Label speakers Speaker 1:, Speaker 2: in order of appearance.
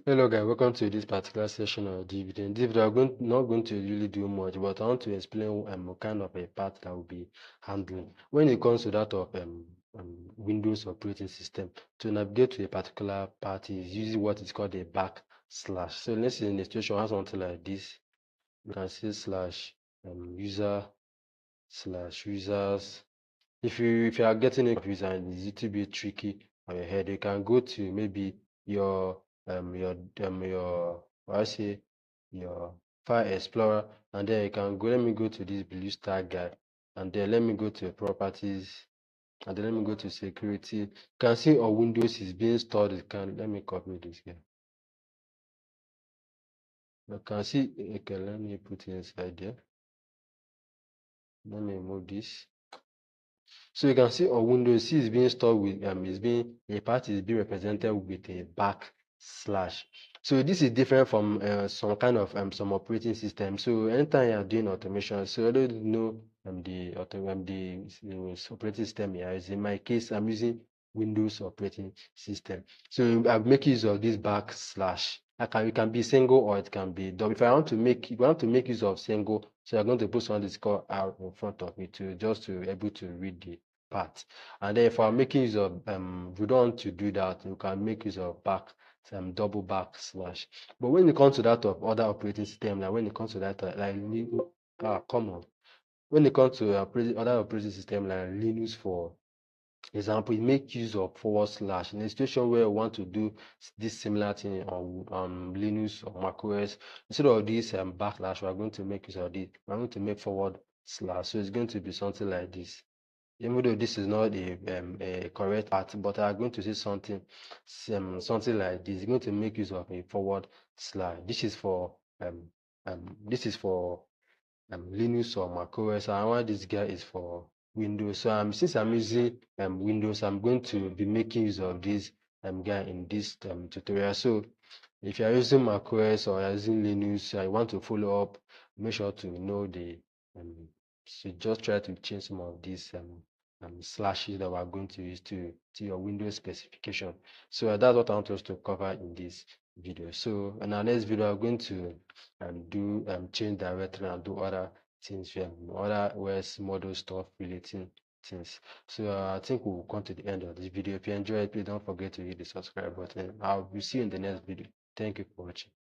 Speaker 1: Hello guys, welcome to this particular session of the video. In this video, I'm not going to really do much, but I want to explain kind of a part that will be handling when it comes to that of Windows operating system. To navigate to a particular part is using what is called a backslash. So let's say in a situation I have something like this. You can see slash user slash users. If you are getting a confused and it's a little bit tricky on your head, you can go to maybe your what I say your file explorer, and then you can go. Let me go to this blue star guy, and then let me go to properties, and then let me go to security. You can see our Windows is being stored. Let me copy this here. You can see. Okay, let me put it inside there. Let me move this. So you can see on Windows C is being stored with a part is being represented with a backslash. So this is different from some kind of some operating system. So anytime you are doing automation, so I don't know the operating system here. Is in my case, I'm using Windows operating system. So I make use of this backslash. It can be single or it can be double. If I want to make use of single, so I'm going to put something that's called R in front of it to just to able to read the part. And then if I'm making use of we don't want to do that, you can make use of double backslash. But when it comes to that of other operating system, like when it comes to that when it comes to other operating system like Linux, for example, you make use of / in a situation where you want to do this similar thing on Linux or macOS. Instead of this backslash, we are going to make use of this. We're going to make / so it's going to be something like this. Even though this is not a correct part, but I'm going to say something like this. It's going to make use of a / This is for Linux or macOS, and while this guy is for Windows. So since I'm using Windows, I'm going to be making use of this guy in this tutorial. So if you are using macOS or using Linux, I want to follow up, make sure to know the so just try to change some of these slashes that we're going to use to your Windows specification. So that's what I want us to cover in this video. So in our next video, I'm going to do change directory and do other things, other OS model stuff relating things. So I think we'll come to the end of this video. If you enjoyed, please don't forget to hit the subscribe button. I'll see you in the next video. Thank you for watching.